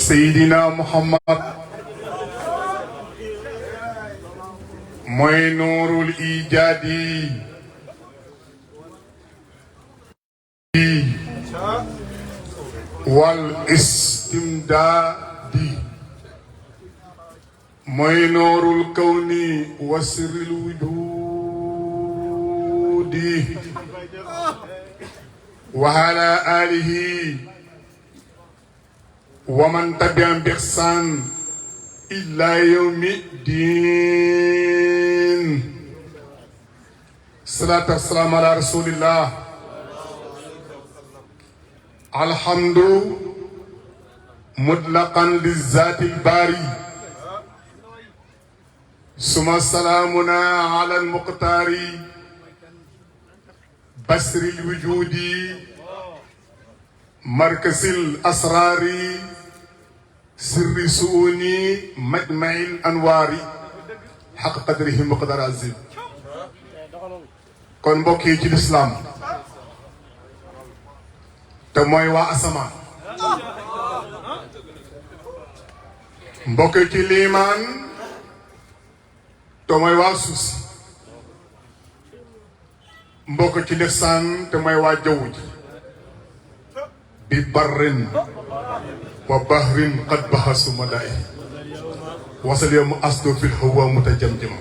Seydina Muhammad mooy nuurul ijaadi wal istimdaadi mooy nuurul kawni wa sirril wujudi wa ala alihi wa man tabi'ahum bi ihsan ila yawmi din. Salaatu wa salaamu ala rasulillah. Alhamdu mutlaqan lizaati al-baari. Summa salaamuna ala al-muqtaari basri al-wujudi markazil asraari sirri suuni majmail anwaari xaq qadrihi muqdar azim. kon mbokk yi ci lislaam te mooy waa asamaan, mbokk yi ci liimaan te mooy waa suuf si, mbokk ci lihsaan te mooy waa jaww ji. bi barrin wa bahrin qad bahasu madai wasal yow mu asdo fil hawa mutajamjam.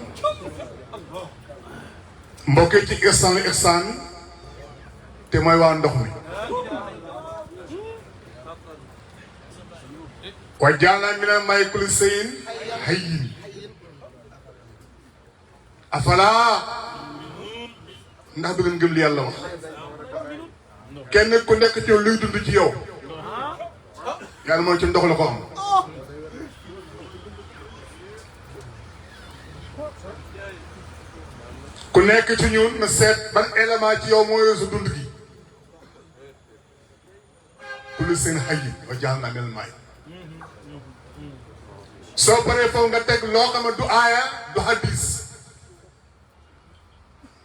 mbokk ci ihsaan te mooy waa ndox mi. wa jaana mina may kulli shay'in hayyin afala ndax du ngeen gëm li yàlla wax. kenn ku nekk ci yow luy dund ci yow yàlla mooy ci ndox la ko am. ku nekk ci ñun na seet ban élément ci yow moo yor sa dund gi. kullu seen xay wa ja'alnaa minal maa'i. soo paree foofu nga teg loo xam ne du aaya du hadis.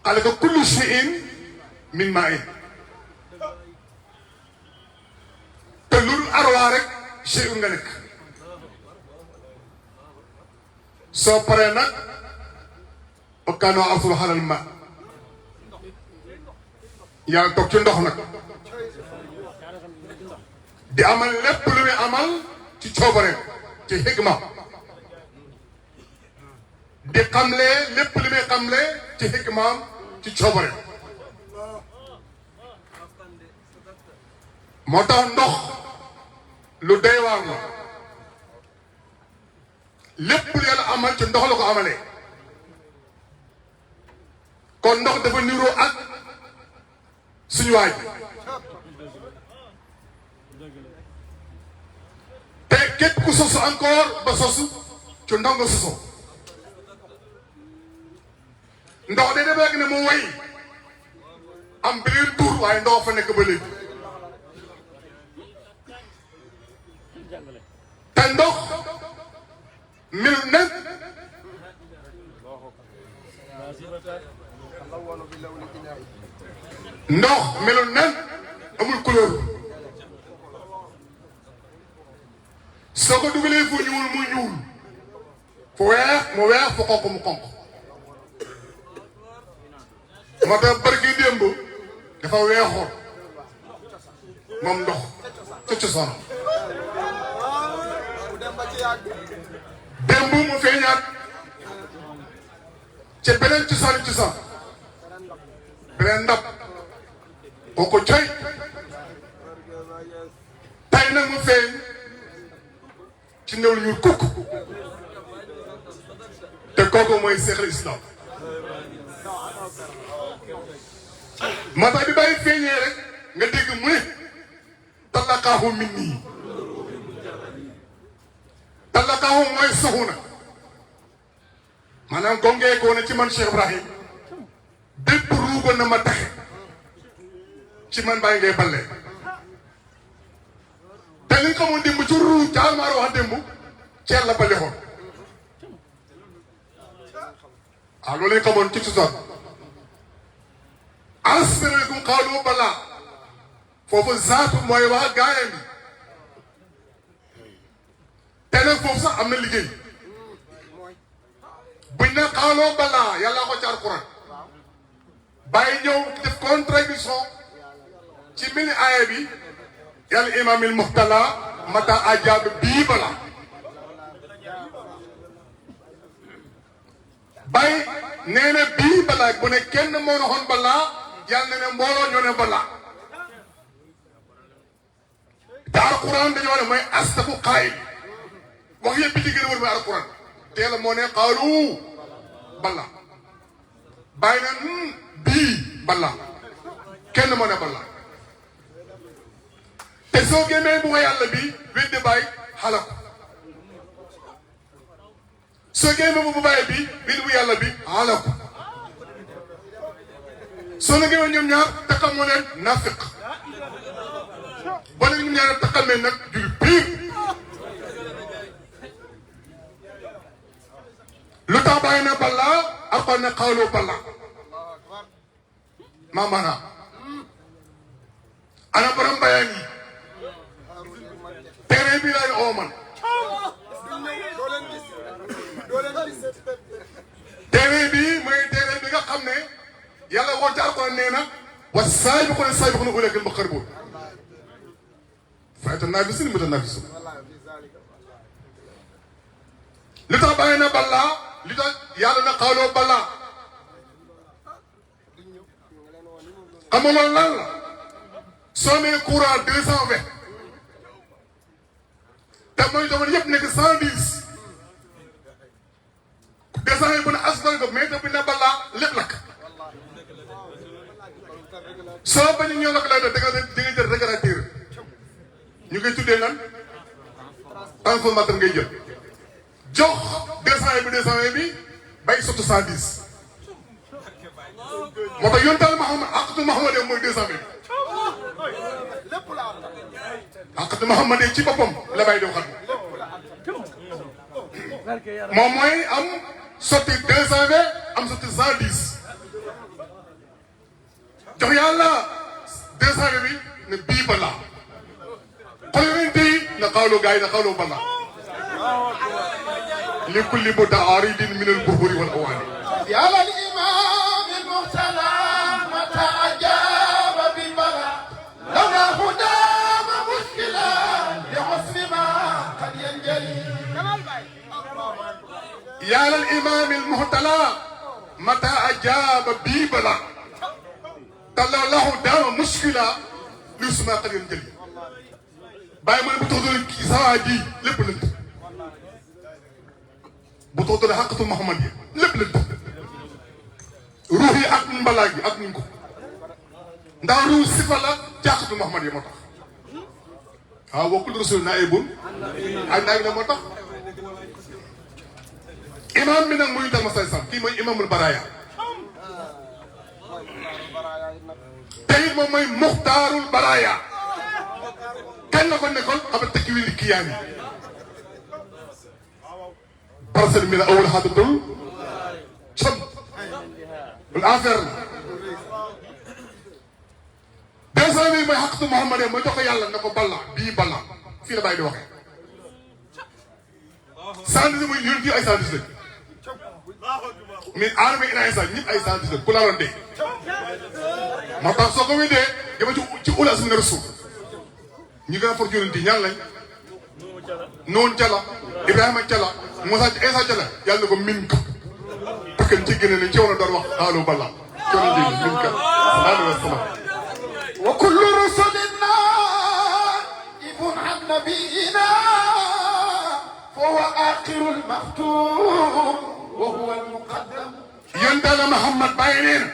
xalaqa kullu shay'in min maa'in. te lu dul arwaa rek shay'un nga nekk. soo paree nag wa kaana arshuhu alal maa. yàlla toog ci ndox nag di amal lépp lu muy amal ci coobareem ci hikma, di xamle lépp lu muy xamle ci hikmaam ci coobareem. moo tax ndox lu doy waar la. lépp lu yàlla amal ci ndox la ko amalee. kon ndox dafa niroo ak suñu waay te képp ku sosu encore ba sosu ci ndox nga soso. ndox de dafa yegg ne mu way am beneen tur waaye ndox fa nekk ba léegi. te ndox mel nen ndox melul nen amul couleur. soo ko dugalee fu ñuul mu ñuul, fu weex mu weex, fu xonq mu xonq. moo tax barki démb dafa weexoon moom ndox ca cosaan. démb mu feeñaat ca beneen cosaan beneen ndab boo ko coy. tey nag mu feeñ ci néew ñuul kukk te kooku mooy Seexul Islam. moo tax di bàyyi feeñee rek nga dégg mu ne talaqaahu minni. talaqaahu mooy soxu na maanaam gongee ko ne ci man Cheikh Ibrahim bépp ruuba na ma taxe ci man bàyyi ngay balle. te li nga xamoon démb ci ruu ca almaar wax démb ceel la bale xoon. loolu lañ xamoon ci cosaan. asalaamaaleykum xaalu balaa foofu zaatu mooy wax gaayam bi te nag foofu sax am na liggéey buñ ne xaaloo balaa yàlla ko ci alquran bàyyi ñëw def contradiction ci mini aaya bi yàlla imaamil muxtala mata ajaab bii bala bàyyi nee na bii balaa bu ne kenn moo na xoon balaa yàlla ne ne mbooloo ñoo ne balaa te alquran dañoo ne mooy astaku xaayil wax yëpp bi ci gën a wër mooy alquran teela moo ne xaalu bala bàyyi na bii bala kenn moo ne bala te soo génnee bu yàlla bi weddi bàyyi xalak soo génnee bu bàyyi bi weddi bu yàlla bi xalak soo la génnee ñoom ñaar taxam moo leen nafiq ba léegi ñoom ñaar taxal leen nag jul piir lu tax bàyyi na balaa ak ne xawloo balaa maa maanaam ana borom bayaan yi téere bi laay oo man téere bi mooy téere bi nga xam ne yàlla woo ci alquran nee na wa saabiquuna ulaa'ikal muqarrabuun fayatanaafisun li tax bàyyi na balaa li tax yàlla na xaaloo balaa xam nga loolu lan la soo nee courant 220 te mooy jamono yëpp nekk 110 200 yi bu ne askan ko mais te bu ne balaa lépp lakk soo bañ a ñëw lakk lay def da nga jël régulateur ñu koy tuddee lan transformateur ngay jël jox 200 yi bi 220 bi bay sotti 110 moo tax yontaal Muhammad aqatu Muhammad mooy 220 aqatu Muhammad ci boppam la bay doo xam moom mooy am sotti 220 am sotti 110 jox yàlla 220 bi ne bii ba laa xool yeneen tey na xawloo gars yi na xawloo ba laa li kulli muta'aaridin min al-buhuri wal awaani yàlla al-imaam al-muxtala mata ajaaba bil balaa lawlaahu daama mushkilan li husni ma qad yanjali yàlla al-imaam al-muxtala mata ajaaba bil balaa lawlaahu daama mushkilan li husni ma qad yanjali bàyyi ma ne bu tax doon kii saa ji lépp lënt bu tax doon xaqatu Muhammad yi lépp lënt ruux yi ak mbalaa gi ak nuñ ko ndax ruux sifa la jàqatu Muhammad yi moo tax waaw bokkul rasul naibun ak naag la moo tax imam bi nag muy dal ma say sam kii mooy imamul baraya te it moom mooy muxtaarul baraya kañ la ko nekkoon xam tekki wi li kiyaan yi parcelle mi la awul xaatatul sam bul affaire la 200 bi mooy xaqatu Muhammad mooy jox ko yàlla ne ko balla bii balla fii la bàyyi di waxee 110 muy ñun fii ay 110 lañ mais aadama ina insa ñëpp ay 110 lañ ku laaloon dee moo tax soo ko wédee dama ci ulas mi ne rasul ñi gën a for yonent yi ñaan lañ noon cala Ibrahima cala Moussa Insa cala yàlla na ko min ka parce que ci génne ne ci woon a doon wax xaalu balla coono ji min ka sallallahu alayhi wa sallam wa kullu rusulina ibn an nabiyina fa huwa aaxirul maxtuum wa huwa al muqaddam yonent Muhammad bàyyi neen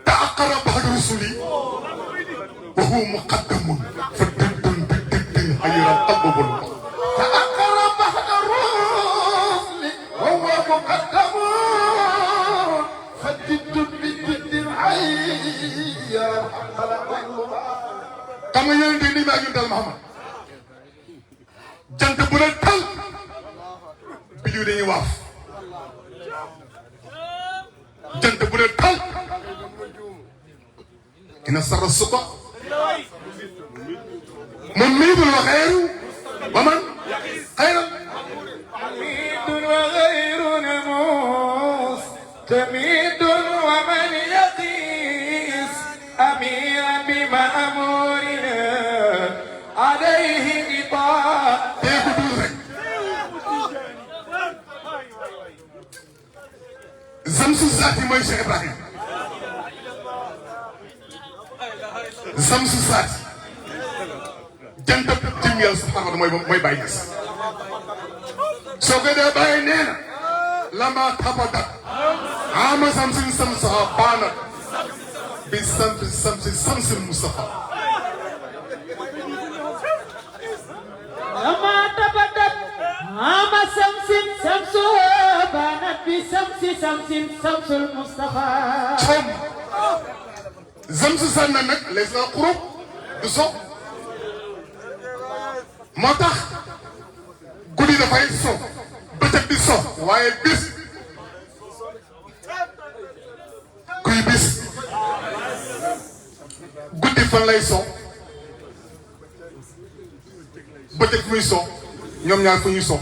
تأقر بعد رسلي وهو مقدم فالدد بالدد غير القبب تأقر بعد الرسل وهو مقدم فالدد بالدد غير القبب كما يندي ما يندل محمد جنت بولتال بيو دي واف جنت بولتال إن سر السقى مميت وغير ومن خير حميد وغير نموس تميد ومن يقيس أميرا بمأمورنا عليه غطاء زمس الزاتي موي شيخ إبراهيم زمس الزاتي جنت جميل سبحان الله موي باي ناس سوغدا باي نينا لما تبدت عام زمس سمسها بانت بسمس المصطفى لما تبدت عام شمس بانت بشمس المصطفى زمس سنة نك ليس قروب دسو moo tax guddi dafay so bëccëg di so waaye bis kuy bis guddi fan lay so bëccëg fu muy so ñoom ñaar fu ñuy so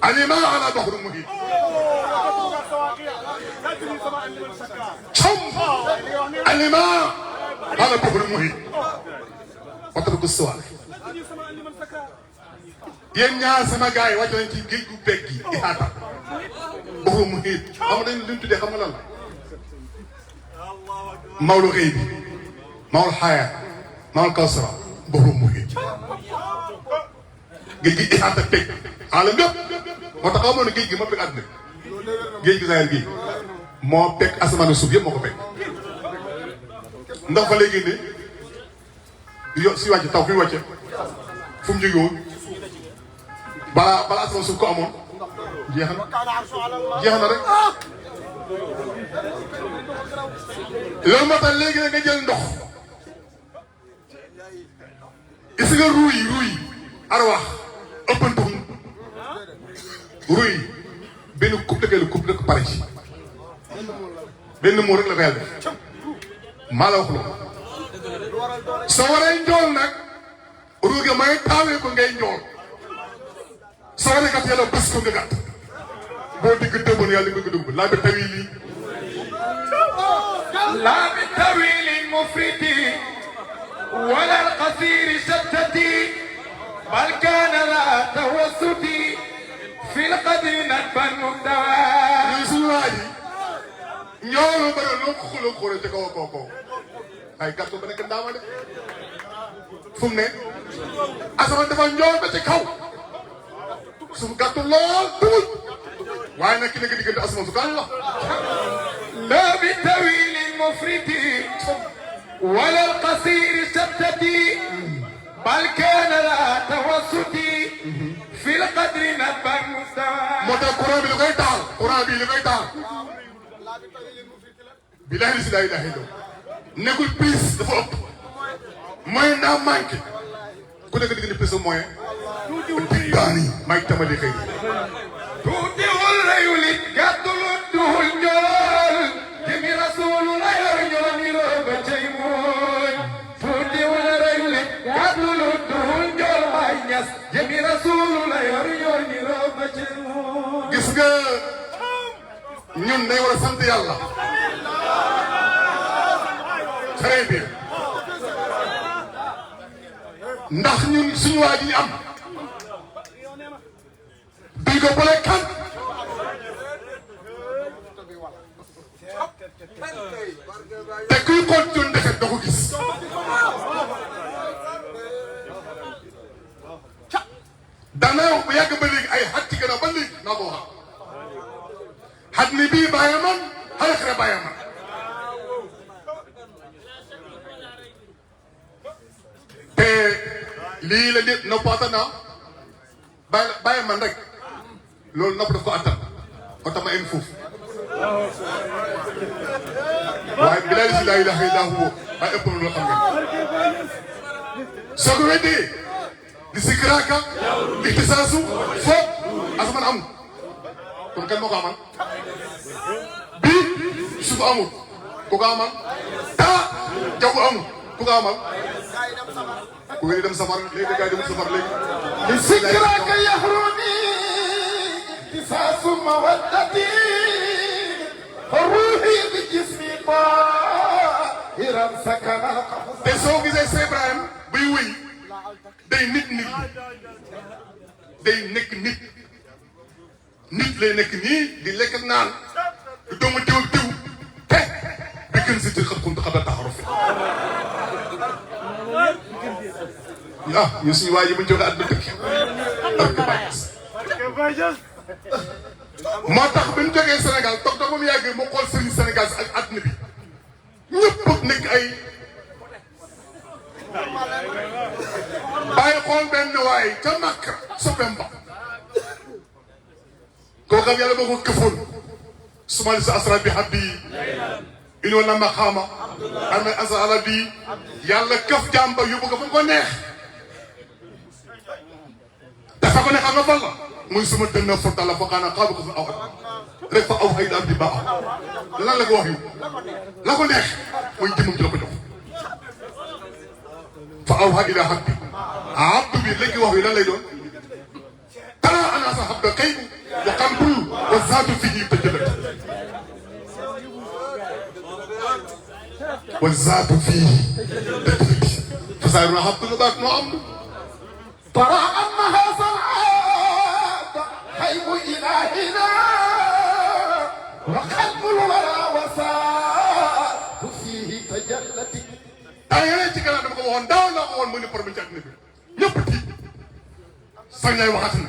alima ala bahru muhit com alima ala bahru muhit watatu suwaale yéen ñaar sama gars yi wàcc nañ ci géej gu beeg gi ihaata baxru muhiit xam nga dañ luñ tuddee xam nga lan la mawlu xëy bi mawlu xayaat mawlu kawsara baxru muhiit géej gi ihaata teg xaalam yëpp moo tax amoon na géej gi moo peg àdduna géej gi Sahel gi moo peg asamaan suuf yëpp moo ko peg ndax fa léegi ne yo si wàcc taw fi mu wàcce fu mu jóge woon balaa asamaan suuf ko amoon jeex na rek loolu moo tax léegi nag nga jël ndox gis nga ruuy arwaax ëppantuñ ruuy benn coupe dëkk pare ci benn moo rek la ko yàlla def maa la wax loolu soo waree njool nag ruuge may taawee ko ngay njool soo waree gàtt yàlla bés ko nga gàtt boo digg dëggoon yàlla nga dëgg laa bi tawi lii لا بالطويل المفرط ولا القصير شتتي بل كان لا توسطي في القدر ندبا مبتوى ñun suñu waa ji ñoolu bëri loo ko xuloo xóore ci kaw kooku ay gàtt ba nekk ndaama de fu mu ne asamaan dafa njool ba ci kaw suuf gàtt lool tuul waaye nag ki nekk diggante asamaan su gaañ la لا بالطويل المفرط ولا القصير شتتي بل كان لا توسطي في القدر ندبا مستوى moo tax courant bi li koy taal courant bi li koy taal billahi li si laa ilaaha illa nekkul prise dafa ëpp moyen daa manqué ku nekk diggante prise moyen diggaani may tamali xëy tuutiwul reyulit gàddul duhul njool jëmi rasul la yor ñoo niroo ba cay mooy tuutiwul reyulit gàddul duhul njool ay ñas jëmi rasul la yor ñoo niroo ba cay mooy gis nga ñun day war a sant yàlla très bien ndax ñun suñu waa ji ñu am duñ ko boole kan te kuy xool ñun defet doo ko gis danaa wax bu yàgg ba léegi ay xat ci gën a ba léegi naa ko wax xat ni bii bàyyi man xale xare bàyyi man te lii la nit noppaata naa bàyyi man rek loolu nopp daf ko attan moo tax ma em foofu waaye bilaay si laa ilaaha illaa huwa waaye ëpp na loo xam ngeen soo ko weddee di si kiraaka ixtisaasu foo asamaan amul kon kan moo ko amal bii su ko amul ku ko amal jaw amul ku ko amal ku wéy dem safar léegi gars yi dem safar léegi لذكرك يهرني امتصاص مودتي فروحي بجسمي طاهرا سكن القفص te soo gisee Cheikh Ibrahim buy wéy day nit day nekk nit lay nekk nii di lekk ak naan du doomu diw ak diw te bi gën si ti xat kuntu xabla taxaru fi ñun suñu waa ji bu ñu jógee àdduna dëkk moo tax bi ñu jógee Sénégal toog ba mu yàggee mu xool sëriñ Sénégal si ak àdduna bi ñëpp nekk ay bàyyi xool benn waay ca Makka soppeem ba koo xam yàlla moo ko këfoon sumali sa asra bi habbi inoon na maqaama amee asra bi yàlla këf jàmba yóbbu ko fu ko neex dafa ko ne xam nga fan la muy suma dënn forta la fa xaana xaabu ko aw rek fa aw xëy daal di baax lan la ko wax yu la ko neex muy jëmum ci la ko jox fa aw xa ila habbi abdu bi léegi wax yu lan lay doon tara ana sa habda kay wa qambul wa zaatu fihi tajallat wa zaatu fihi tajallat fa sayruna habdu baat no am ترى أن هذا العاد حيب إلهنا وقلب الورى وساء فيه تجلت yeneen ci kanam dama ko waxoon daaw naa ko woon mu ne problème ci àdduna bi ñëpp tiit sañ lay waxati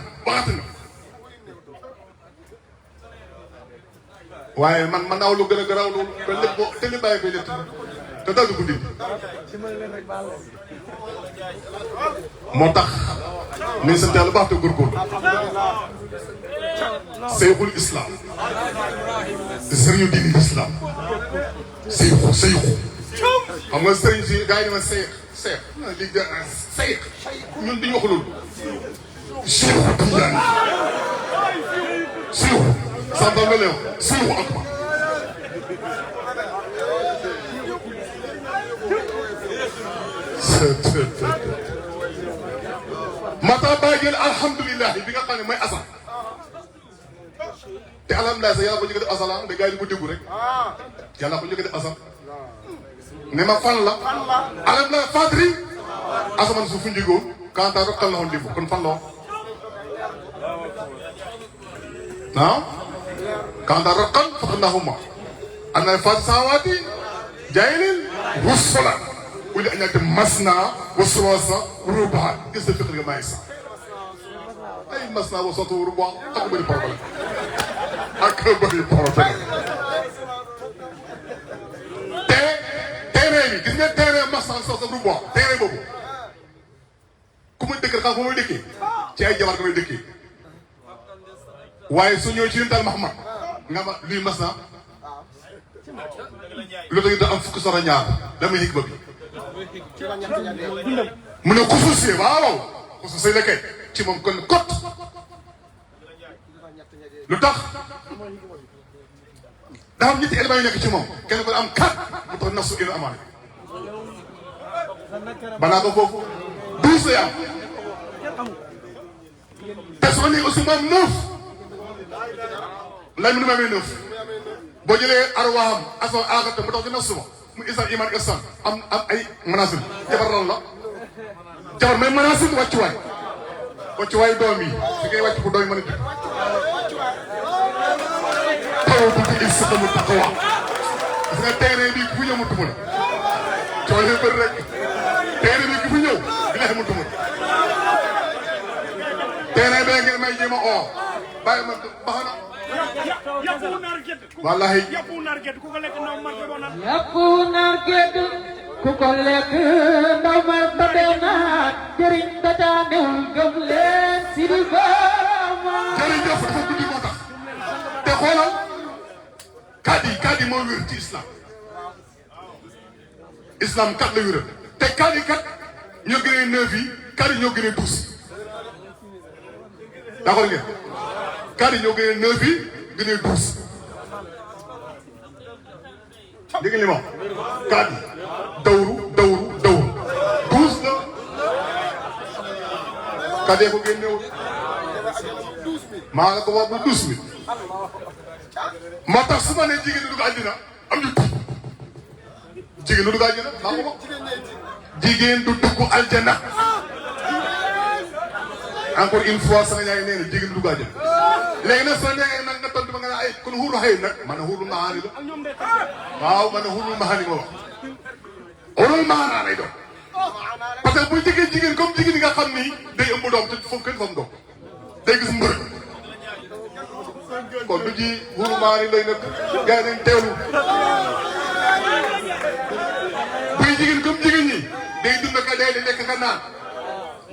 na waaye man naaw lu gën a garaaw loolu te lépp boo te li bàyyi koy létt te daal di ko dindi moo tax nañ sant yàlla baax te góorgóorlu seyxul islam sëriñu diini islam seyxu xam nga sëriñ si gars yi ne ma seex lii de seex ñun dañu wax loolu Seexu Tijaan Seexu santal nga leew Seexu akbar mata bàyyi jël alhamdulilah bi nga xam ne mooy asal te alhamdulilah sax yàlla ko njëkk a def asal ah da gars yi di ko déggu rek yàlla ko njëkk a def asal ne ma fan la alhamdulilah fadri asamaan suuf fu njëgoon kantaa rek xel la woon démb kon fan la woon ah kantaa rek xel fa annahuma am na fati sawaati jaayilin rusula wuli añaate masna wa sulaasa wa rubaa gis nga fekk nga maa ngi sax ay masna wa sulaasa wa rubaa ak bëri problème ak bëri problème terrain bi gis nga terrain masna wa sulaasa wa rubaa terrain boobu ku muy dëkk xam fu muy dëkkee ci ay jabar nga may dëkkee waaye su ñëwee ci yonent Muhammad nga ma lii masna lu tax da am fukki soro ñaar dama yëg ba bi mu ne xususee waaw xususee la kay ci moom kon kot lu tax daa am ñetti éléments yu nekk ci moom kenn ko am kat mu tax nafsu ila amaane banaa ko foofu 12 lay am te soo nee aussi moom 9 lay mu nu ma amee 9 boo jëlee arwaam asan aaxate mu tax di nafsu ma mu isaan iman ihsan am ay manaasim jabar lan la jabar may manaasim wàccuwaay doom yi fi ngay wàcc pour doom yi mën a dëkk taw bu ci il saxamu taqwa gis nga terrain bi ku ñëw mu tumul coow yi bëri rek terrain bi ku fi ñëw bilaay mu tumul terrain bee ngeen may jéem a oo bàyyi ma baax na wallahi yàppu nar gedd ku ko lekk ndaw mar ba dee naan jëriñ dataanewul gëm leen si di baama jërëjëf dafa guddi moo tax te xoolal kàddi moo wér ci islam kat la wéral te kàddi kat ñoo gënee 9 yi kàddi ñoo gënee 12 d'accord ngeen kàddi ñoo gënee 9 yi gënee 12 dégg nga li ma wax kaat yi dawru duus la kadee ko génnewul maa nga ko wax bu 12 000 moo tax su ma nee jigéen du dugg àddina am ñu jigéen du dugg àddina maa ko wax jigéen du dugg aljana encore une fois sama ñaari nee na jigéen du dugg àddina léegi nag soo nee nag nga tontu ma nga ne ay kon xuuru xëy nag man a xuuru mahaani la waaw man a xuuru mahaani ma wax xuuru mahaanaa lay doon parce que bu jigéen comme jigéen nga xam ni day ëmb doom te foofu kenn fam doom day gis mbër kon du ji xuuru mahaani lay nag gars yi nañ teewlu buy jigéen comme jigéen ñi day dund ka day di lekk ka naan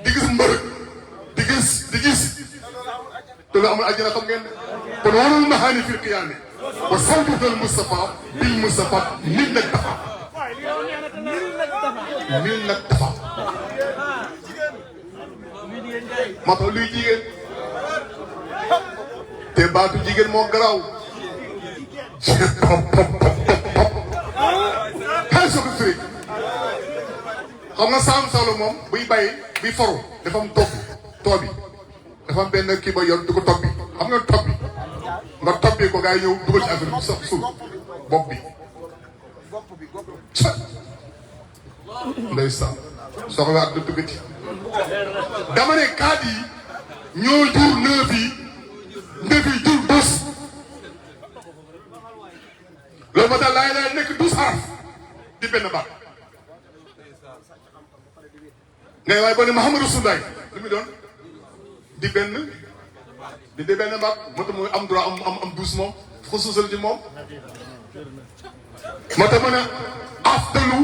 di gis mbër di gis te lu amul àjjana xam ngeen kon warul mahaani fil qiyaame wa sawtutal Mustafa bil Mustafa nit nag dafa moo tax luy jigéen te baatu jigéen moo garaaw xëy soo ko firi xam nga saam salo moom buy bay buy foru dafa am too bi dafa am benn kii ba yor du ko toppi xam nga toppi nga toppi ko gars yi ñëw dugal ci affaire bi sax suuf bopp bi ndeysaan soxla ak du dugg ci dama ne kaat yi ñoo jur neuf yi jur 12 loolu moo tax laay laay nekk 12 xaraf di benn baat ngay waaye boo ne Muhammadu Rasulullah lu muy doon di benn baat moo tax mooy am droit am 12 moom xusuusal ci moom moo tax ma ne afdalu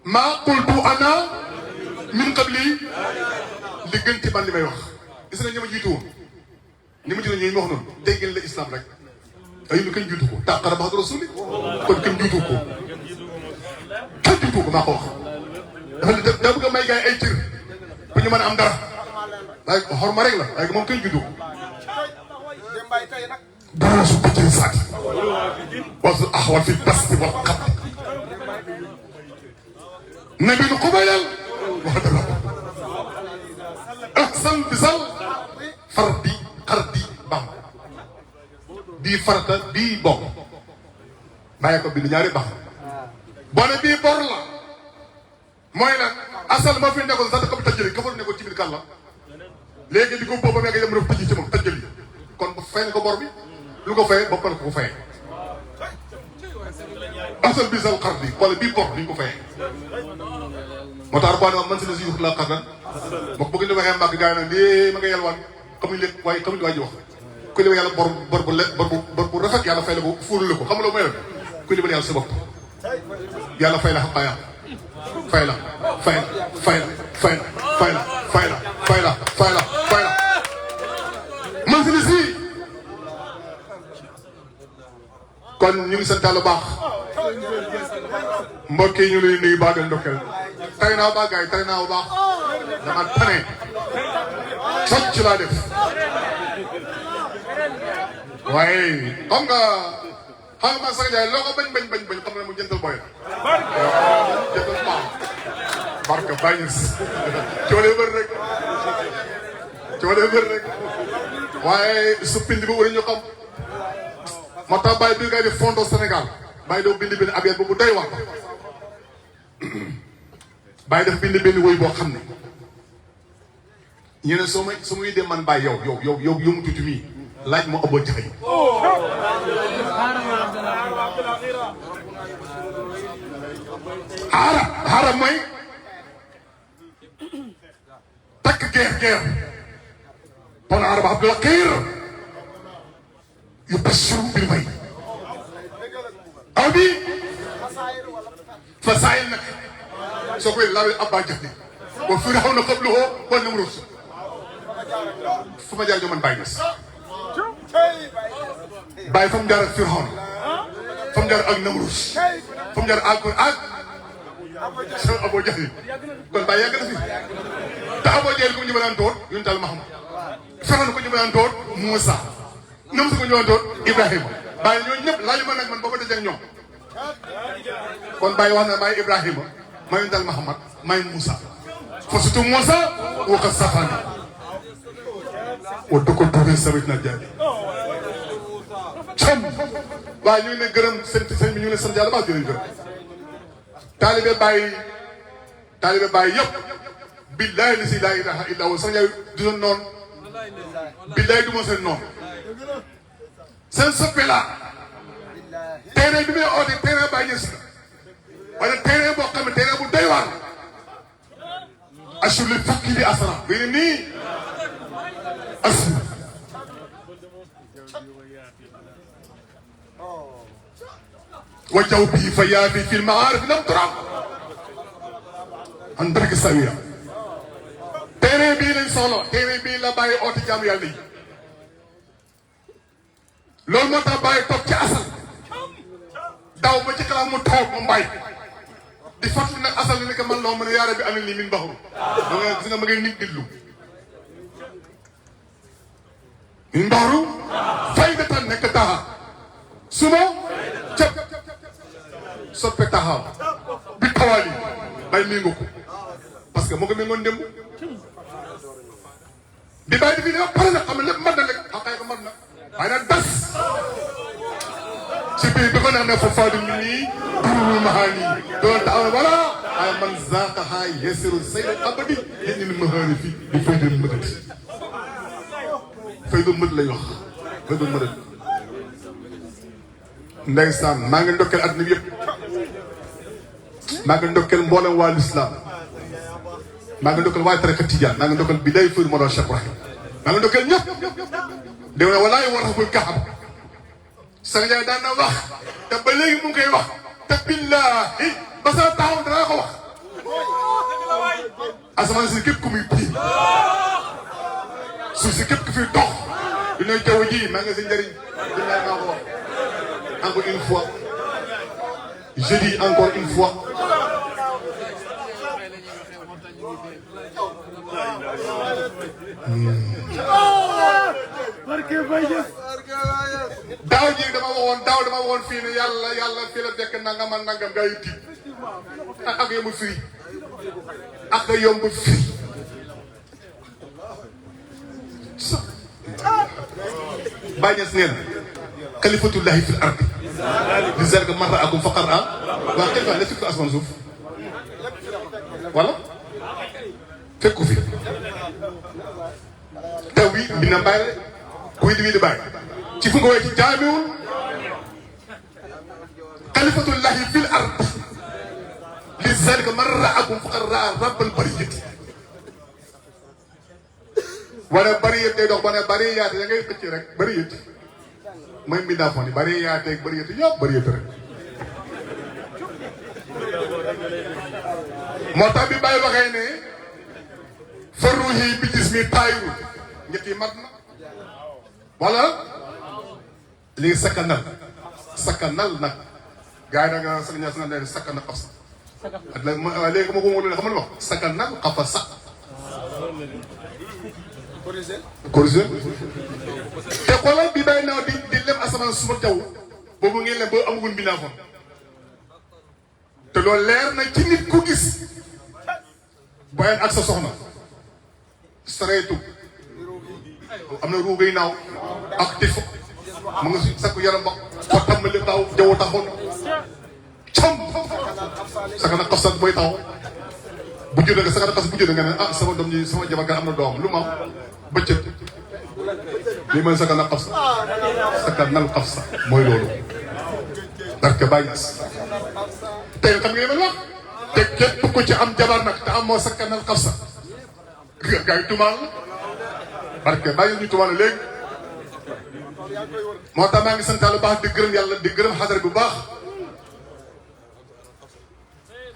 maa qultu ana min qabli li gën ci man li may wax gis nga ñi ma jiitu woon ñi ma jiitu ñooñu wax noonu déggal la islam rek ay lu kenn jiitu ko tàqara ba rasuli kon kenn jiitu ko maa ko wax dafa daa bëgg a may gars yi ay cër bu ñu mën a am dara waaye xorma rek la waaye moom kenn jiitu ko dara su ko ci saati wasu axwal fi basti wal xat nabi nu xubaylal wax dëgg la ahsan bisal fardi xardi bam bii farata bii bokk bàyyi ko bind ñaari bax boo ne bii bor la mooy nag asal moo fi nekkoon sax da ko tëjali ka fa nekkoon ci biir kan la léegi di ko boobu ba nga dem rek tëj ci moom tëjali kon bu fay ko bor bi lu ko fayee boppal ko fayee asal bisal xardi wala bii bor ni ñu ko fayee moo tax Arba man si la si yux la xardan moo ko bëgg ñu waxee màgg gars yi nag lii ma nga yelwaan xamuñ leen waaye xamuñ waa ji wax ku lebal yàlla bor bu rafet yàlla fay la ko fóorul ko xam nga loolu mooy la ku lebal yàlla sa bopp yàlla fay la xaqaayam fay la man si la si kon ñu ngi sant Yàlla baax mbokk yi ñu lay nuyu baax de ndokkeel tey naa baax gars yi tey naa baax dama tane socc laa def waaye xam nga man sax jaay loo ko bañ xam ne mu jëntal boy la jëntal baax barka bàññis coolee bëri rek waaye su pind bi wala ñu xam moo tax bàyyi bi ngay di fondo Sénégal bàyyi doo bind benn abiyat boobu doy wax bàyyi def bind benn woy boo xam ne ñu ne soo muy dem man bàyyi yow mu tuuti mii laaj ma ëbboo jafe yi xaaral mooy takk geer bon arab abdul xayr yu basiru bil may aw bi fa saayil nag soo koy lawee abba jahli wa firawna qabluhu wa namrud fu ma jaar man bàyyi nas bàyyi fa mu jaar ak firawna fa mu jaar ak namrud fa mu jaar ak Abu Jahli kon bàyyi yàgg na fi te Abu Jahli ko ñu ma daan door yonent Yàlla Muhammad Firawna ko ñu ma daan door Muusa Namrud ko ñu ma daan door Ibrahima bàyyi ñooñu ñëpp laaju ma nag man ba ma dajee ak ñoom kon Baye wax na maay Ibrahima maay dal Muhammad maay Moussa fasutu Moussa wa ko safani wa doko touré sabit na jaay cam waaye ñu ngi leen gërëm seen bi ñu ngi leen sant yàlla baax di leen gërëm taalibe Baye yëpp billahi la si laa ilaha illa huwa sax yaay du doon noonu billahi du ma seen noonu seen soppe la terrain bi may oote terrain Baye Niass la wala terrain boo xam ne terrain bu doy waar assur li fakki li asra bi ne nii assur wa jaw bii fa yaa fi fil maarif lam turam an barke sawiya terrain bii lañ soxla terrain bii la Baye oote jaamu yàlla yi loolu moo tax Baye toog ci asal daw ba ci xalaat mu toog mu mbay di fàttali nag asal ni que man loo mën a yaara bi anal nii min baxul da nga gis nga ma ngay nit dillu min baxru fay da tan nekk taxa suma cëp soppe taxaw bi tawaali Baye méngoo ko parce que moo ko méngoon démb bi Baye di fi ne pare na xam ne lépp mën na rek xaqay ko mën na waaye nag das ci biir bi ko neex ne fa faadu mi nii durul mahaani doon taxaw voilà ay man zaqaha yasiru sayda abadi yéen ni mahaani fii di fay doon mëdati fay doon mëd lay wax fay doon mëdati ndeysaan maa ngi ndokkeel adduna bi yëpp maa ngi ndokkeel mboolem waa lislaam maa ngi ndokkeel waa tariqa tijaan maa ngi ndokkeel bi day fër moo doon Cheikh Ibrahim maa ngi ndokkeel ñëpp dégg nga walaay war a koy kaxam Sëñ Ndiaye daan na wax te ba léegi mu ngi koy wax te billahi ba sa taxaw danaa ko wax asamaan si képp ku muy bii suuf si képp ku fiy dox dina jaww ji maa ngi si njëriñ billahi maa ko wax encore une fois je dis encore une fois daaw ji dama waxoon fii ne yàlla fii la fekk nangam ak nangam gaa yi tiit ak yomb firi ak yomb firi Baye Niass nee na xalifatullahi fil ardi li zalika marra akum faqar a waa xalifa la fekk asman suuf voilà fekku fi taw bi dina bàyyi kuy di bàyyi ci fu nga woowee ci jaamiwul xalifatullahi fil ard li zalika marra akum faqad raa rabbal bariyati wala bariyat day dox ba ne bariyaate da ngay xëcc rek bariyat mooy mbindaa foon yi bariyaate ak bariyat yëpp bariyat rek moo tax bi Baye waxee ne farruhi bi jismi taayiru ñett yi mat na wala léegi sakkanal nag gars yi da nga sax ñaar ne sakkanal xaf sa ak léegi ma ko wóolu ne xam nga wax sakkanal xafa sa corrigé te xoolal bi Baye naaw di lem asamaan suba taw boobu ngeen lem ba amagul mbindaa foon te loolu leer na ci nit ku gis boyen ak sa soxna sareetu am na ruugay naaw ak tifo mu nga si sakku yaram ba xottam li taw jaww taxoon cam saka na xasat booy taw bu jëlee nga saka na xas bu jëlee nga ne ah sama doom ji sama jabar ga am na doom lu ma am bëccëg lii mooy saka na xasa saka nal xasa mooy loolu barke Baye Niass tey xam nga li ma wax te képp ku ci am jabar nag te amoo sakkanal xafsa gaa yi tumaal la barke Baye ñu tumaal léegi moo tax maa ngi sant lu baax di gërëm yàlla di gërëm xadara bu baax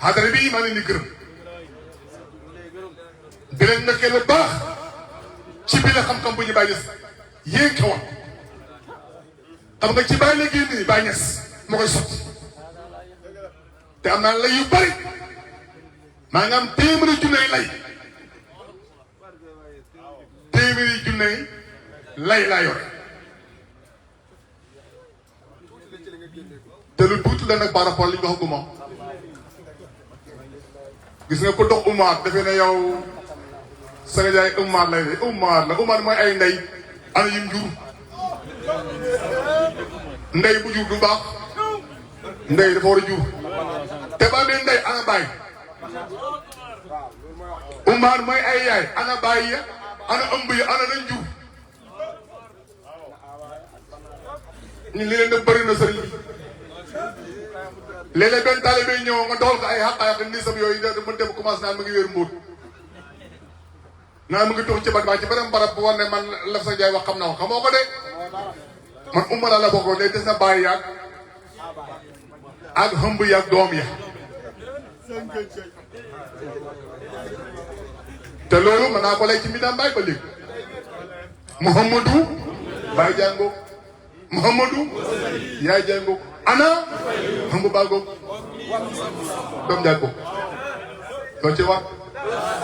xadara bi maa leen di gërëm di leen nekkee lu baax ci bi la xam-xam bu ñu Baye Niass yéeg kawan xam nga ci Baye la génn Baye Niass moo koy sotti te am naa lay yu bari maa ngi am téeméeri junney lay téeméeri junney lay laa yore te lu tuuti la nag par rapport li ñu wax umma gis nga ko dox ummaat defe ne yow Sanga Ndiaye ummaat lay de ummaat la ummaat mooy ay ndey ana yim jur ndey bu jur du baax ndey dafa war a jur te ba dee ndey ana baay ummaat mooy ay yaay ana baay ya ana ëmb ya ana lañ jur ñu li leen def bëri na sëriñ bi léeg-léeg benn taalibe bi ñëw nga doxal ko ay xaqaayax ni sam yooyu mën dem commencé naan mu ngi wéer mbóot naa mu ngi toog ci bat baa ci beneen barab bu war ne man la sa Njaay wax xam na ko xamoo ko de man umma la bokkoon day des na bàyyi yaag ak xëmb yaag doom ya te loolu mën naa ko lay ci mbindam Baay ba léegi Muhammadu Baay jàngoo Muhammadu yaay jàngoo ana xëmb baagoog doom jàngoo loo ci wax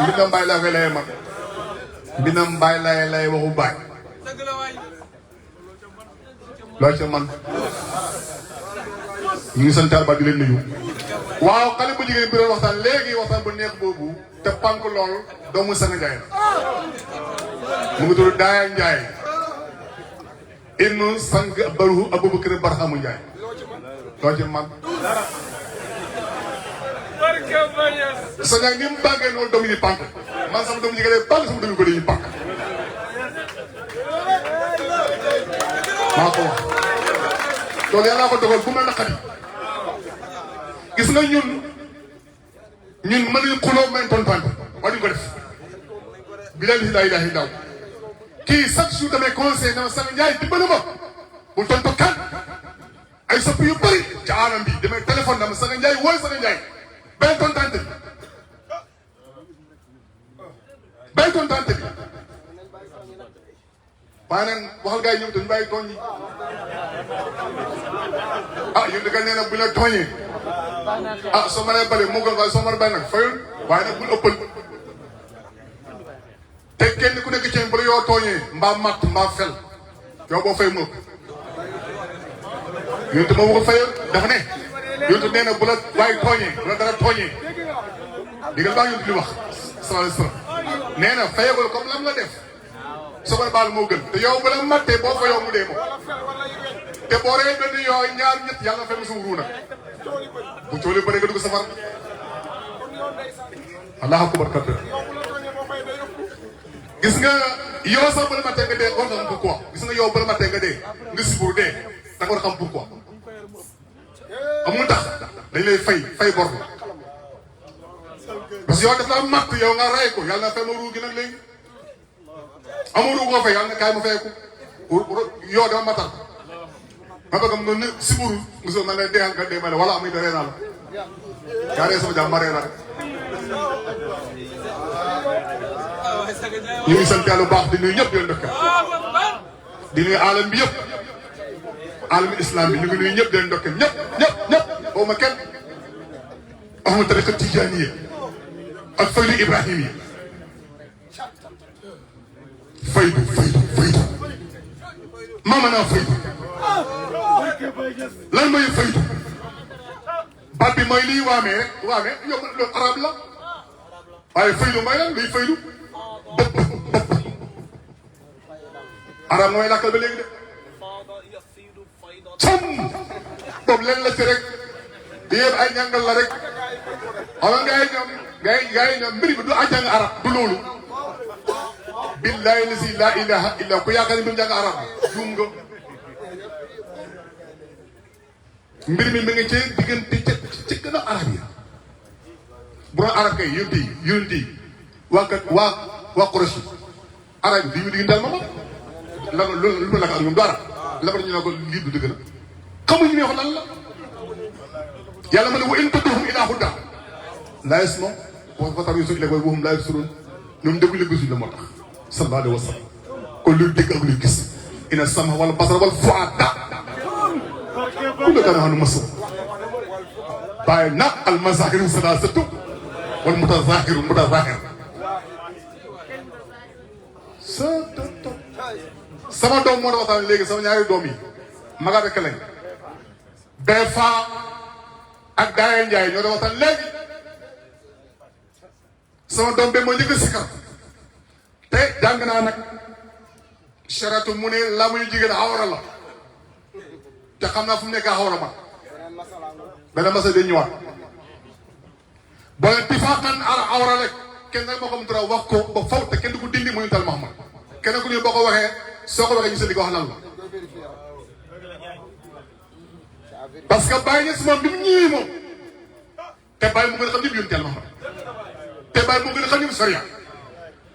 mbindam Baay laa koy layee man mbindam Baay lay waxu Baay loo ci man ñu ngi sant ba di leen nuyu waaw xale bu jigéen bi doon waxtaan léegi waxtaan bu neex boobu te pank lool doomu Sanga Ndiaye mu ngi tudd Daaya Ndiaye ibnu sang baruhu Abubakar Barhamu Ndiaye loo ci man sa ñaag ni mu bàggee noonu doomu yi pank man sama doomu jigéen pank sama doomu ko dañuy pank maa ko wax loolu yàlla ko dogal bu ma naqari gis nga ñun mën nañu xuloo men tontan waaye duñ ko def billahi laa ilaaha illa kii chaque jour damay conseil na ma Sanga Ndiaye dimbali ma bu tontu kan ay sopp yu bëri ci alam bi damay téléphone na ma Sanga Ndiaye wooy Sanga Ndiaye bay tontante bi waaye nag waxal gars yi ñëw te ñu bàyyi tooñ yi ah yéen da nga nee nag bu la tooñee ah soo mënee bale moo gën waaye soo mënee bale nag fayul waaye nag bul ëppal te kenn ku nekk ci bu la yoo tooñee mbaa matt mbaa fel yow boo fay mu ëpp yéen te moo ko fayal dafa ne yéen te nee na bu la waaye tooñee bu la dara tooñee digal baa yéen di wax sallallahu alayhi wasallam nee na fayagul comme lam la def soo ko baal moo gën te yow bu la mattee boo fa yow mu dee moom te boo ree benn yoo ñaar ñett yàlla fay musu ruuna bu coole bëri nga dugg safar allahu akbar kabir gis nga yow sax bu la mattee nga dee war nga xam pourquoi gis nga yow bu la mattee nga dee nga siburu dee da nga war a xam pourquoi amul tax dañ lay fay bor la parce que yow daf la matt yow nga rey ko yàlla na fay ma ruu gi nag léegi amul lu ko fay yàlla na kaay ma fayeku yow dama matal ma bëgg am noonu siburu mosoo ma ne deexal nga dee ma ne wala amuy da reenaa la kaa ree sama jàmm ma reena rek ñu ngi sant yàlla bu baax di nuyu ñëpp di leen def di nuyu alam bi yëpp alam islam bi ñu ngi nuyu ñëpp di leen ndokkeel ñëpp boobu ma kenn ahmad tariqa tijaaniya ak faydu ibrahim yi faydu mama naa faydu lan mooy faydu baat bi mooy liy waamee rek waamee yow loolu arab la waaye faydu mooy lan luy faydu bopp arab mooy làkkal ba léegi de com boobu leen la ci rek di yëpp ay ñàngal la rek xam nga gars yi ñoom mbir bi du ajàng arab du loolu billahi lazi la ilaha illa ku yaakaar ni bi mu jàng arab juum nga mbir mi ngi ci diggante ci gën a arab yi bu doon arab kay yonent yi waa Quraysh arab yi ñu digganteel ma la lu la ak ñoom du arab la ñu ne ko lii du dëgg la xamuñu ne wax lan la yàlla ma ne wa in tudduhum ila huda laa yasma'u wa fatar yu suñ léegi wahum laa yubsiruun ñoom déglu gisuñ la moo tax sallallahu alayhi wa sallam kon luy dégg ak luy gis ina sama wal basara wal fuada ku la gën a xam ne masu bàyyi na al mazahiru salasatu wal mutazahiru mutazahir sama doom moo tax waxtaan léegi sama ñaari doom yi maga rek lañ BFA ak Daaya Njaay ñoo doon waxtaan léegi sama doom bi moo njëkk a sikar te jàng naa nag charatu mu ne la muy jigéen awra la te xam naa fu mu nekk awra ma beneen masa day ñëwaat boo leen tifaaxan awra rek kenn rek moo ko mu dara wax ko ba faw te kenn du ko dindi muy tal Muhammad kenn ku ne boo ko waxee soo ko waxee ñu seen di ko wax lan la parce que bàyyi ñes moom bi mu ñëwee moom te bàyyi mu gën a xam ñëpp yoon teel Muhammad te bàyyi moo gën a xam ñëpp sariya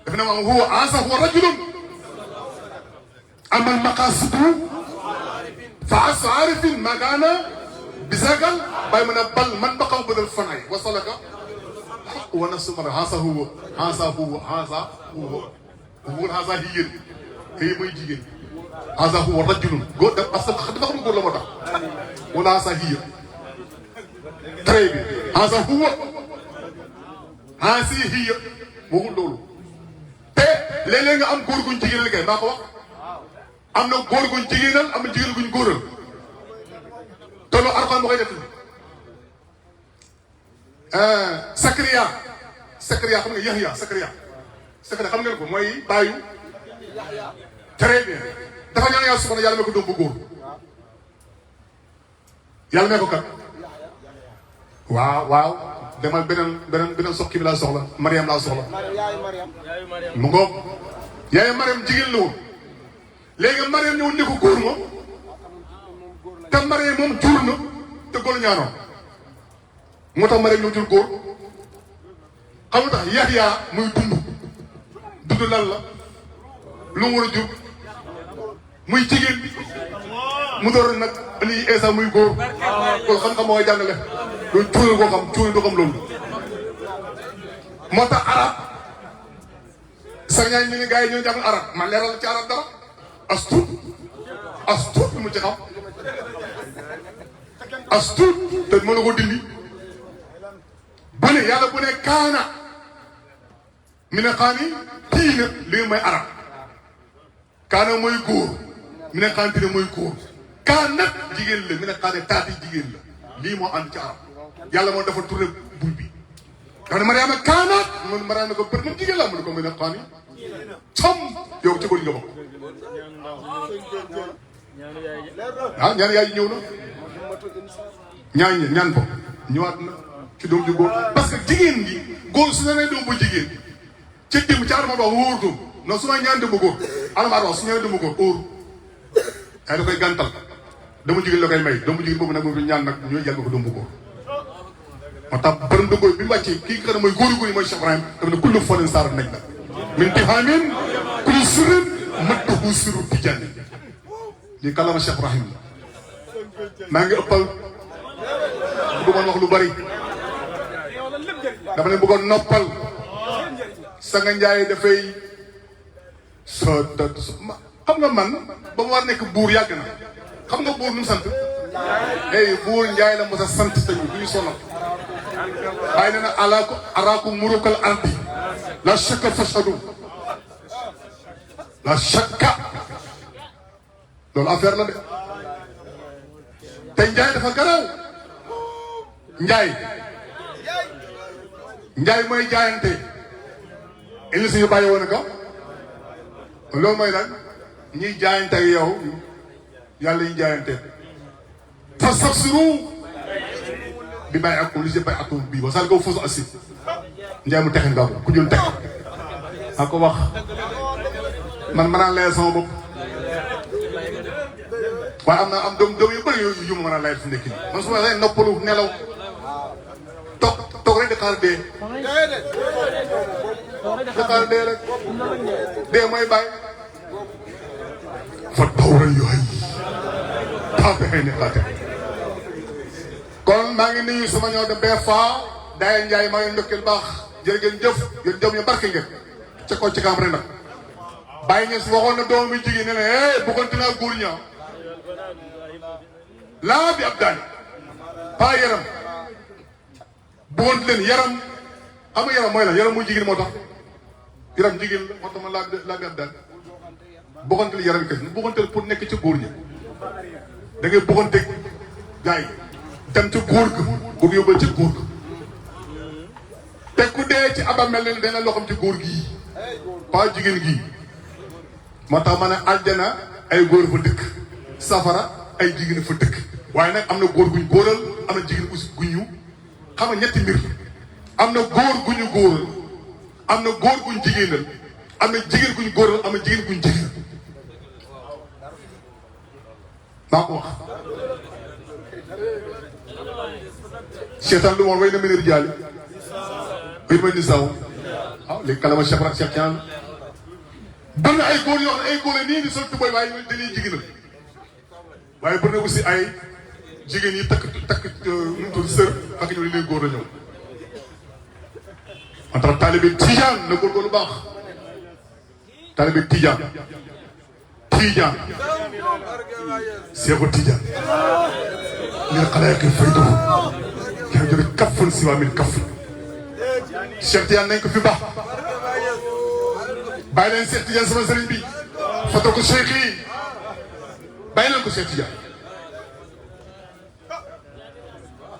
daf ne ma huwa ansa huwa rajulun amal maqasidu fa asu arifin magana bisagal bàyyi ma ne bal man baqaw badal fanay wasalaka wa nafsu man ansa huwa ansa huwa ansa huwa huwa ansa hiyén kay mooy jigéen ansa huwa rajulun góor da parce que dafa xam góor la moo tax wala ansa hiyén très bien ansa huwa ansi hiyén waxul loolu te léeg-léeg nga am góor guñ jigéenal kay maa ko wax am na góor guñ jigéenal am na jigéen guñ góoral te loolu Alxuraan moo koy def Sakariya xam nga Yahya Sakariya xam ngeen ko mooy baayu très bien dafa ñaan yàlla subhanahu yàlla may ko doom bu góor yàlla may ko kat waaw demal beneen soxki bi laa soxla Mariam laa soxla mu ngoog yaayu Mariam jigéen la woon léegi Mariam ñëw ne ko góor ma te Mariam moom jur na te góor ñaanoo moo tax Mariam ñëw jur góor xam nga tax Yahya muy dund lan la lu mu war a jur muy jigéen mu door nag indi Isa muy góor loolu xam-xam moo koy jàngale loolu cuune koo xam cuune doo xam loolu moo tax arab sax ñaañ ñu ne gars yi ñoo jàngal arab man leeral ci arab dara as tuut lu mu ci xam as tuut te mën na ko dindi bu ne yàlla bu ne kaana mi ne xaani tiina li mooy arab kaana mooy góor mi ne xaani tiina mooy góor kaanat jigéen la mi ne xaani taati jigéen la lii moo ànd ci arab yàlla moo dafa tourné bul bi dafa ne Mariama kaanaat mun Mariama ko bët man jigéen la mu ne ko mi ne xaani sam yow ci góor nga bokk ñaan yaay ñëw na ñaan ko ñëwaat na ci doom ju góor parce que jigéen gi góor su ne doom bu jigéen ca démb ca adama wax wóor doom non su ma ñaan doom bu góor adama wax su ñaan doom bu góor óor ay da koy gàntal doomu jigéen la koy may doomu jigéen boobu nag moom ñaan nag ñooy yàlla ko doom bu góor moo tax borom de góor bi mu wàccee kii nga xam ne mooy góor yi mooy Cheikh Ibrahim dafa ne kullu fonin saar nañ la min tihamin kullu sirrin madduhu sirru tijaani lii kalama Cheikh Ibrahim la maa ngi ëppal bëggoon wax lu bari dafa ne bëggoon noppal Sanga Njaay dafay xam nga man ba mu war nekk buur yàgg na xam nga buur nu mu sant buur Njaay la mos a sant te ñu bu ñu sonal bàyyi na ne araaku murukal ardi la shakka fashadu la shakka loolu affaire la de te Njaay dafa garaw Njaay mooy jaayante indi suñu bàyyi woon ko loolu mooy lan ñiy jaayante ak yow yàlla ñuy jaayante fastabsiru bi bàyyi ak li si bàyyi atum bii ba sal ko fausse asib Njaay mu texin nga ko ku jël tex a ko wax man mën naa leer sama bopp waaye am doom yu bëri yu ma mën a leer fi nekk nii man su ma lay noppalu nelaw toog rek di xaar dee rek dee mooy bàyyi fa tawra yu hay taapexee ne xaate kon maa ngi nuyu sama ñëw de BFA Daaya Njaay maa ngi ndokkeel baax jërë ngeen jëf yéen jëm ñu barke ngeen ca kaw ci kaam rek nag bàyyi ngeen su waxoon na doom bi jigéen ne ne bëggante naa góor ñaa laa bi ab daani pas yaram bëggante leen yaram xam nga yaram mooy la yaram muy jigéen moo tax yaram jigéen la moo tax ma laa bi ab daani bëggante yaram kese bëggante pour nekk ci góor ñi da ngay bëggante gars yi dem ca góor ga bu yóbbal ca góor ga te ku dee ci aba mel ne dana loxam ci góor gii pas jigéen gii moo tax ma ne aljana ay góor fa dëkk safara ay jigéen fa dëkk waaye nag am na góor guñ góoral am na jigéen aussi guñu xam nga ñetti mbir am na góor guñu góoral am na góor guñ jigéenal am na jigéen guñ góoral am na jigéen guñ jigéenal maa ko wax seetaan lu moon way na mëneer jaali bay ma ni saw waaw léegi kalama Cheikh rak Cheikh Thiam bëri na ay góor yoo xam ne ay góor nii di sol tubay waaye dañuy jigéenal waaye bëri na aussi ay jigéen yi takk nu tudd sër ak ñëw li leen góor a ñëw en tant que taalibe Tijaan na góorgóorlu baax taalibe Tijaan Seexu Tijaan lil xalaayiqi fayduhu yaa jëre kafun siwa min kafun Cheikh Tijaan nañ ko fi baax bàyyi leen Cheikh Tijaan sama sëriñ bi foto ko Cheikh yi bàyyi leen ko Cheikh Tijaan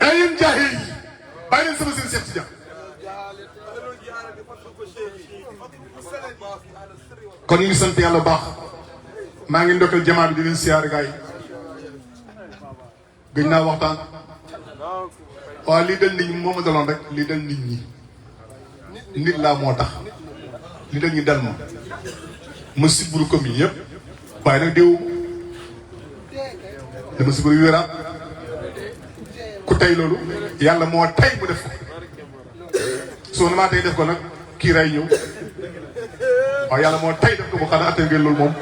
ayeen jaahil yi bàyyi leen sama sëriñ Cheikh Tijaan kon ñu ngi sant yàlla baax maa ngi ndokkal jamaa bi di leen siyaare gars yi gëj naa waxtaan waaw lii dal nit ñi moo ma daloon rek lii dal nit ñi nit laa moo tax lii dal ñi dal ma siburu comme yi yëpp waaye nag déew dama siburu wéraat ku tey loolu yàlla moo tey mu def ko soo na maa tey def ko nag kii ray ñëw waaw yàlla moo tey def ko bu xanaa attee ngeen loolu moom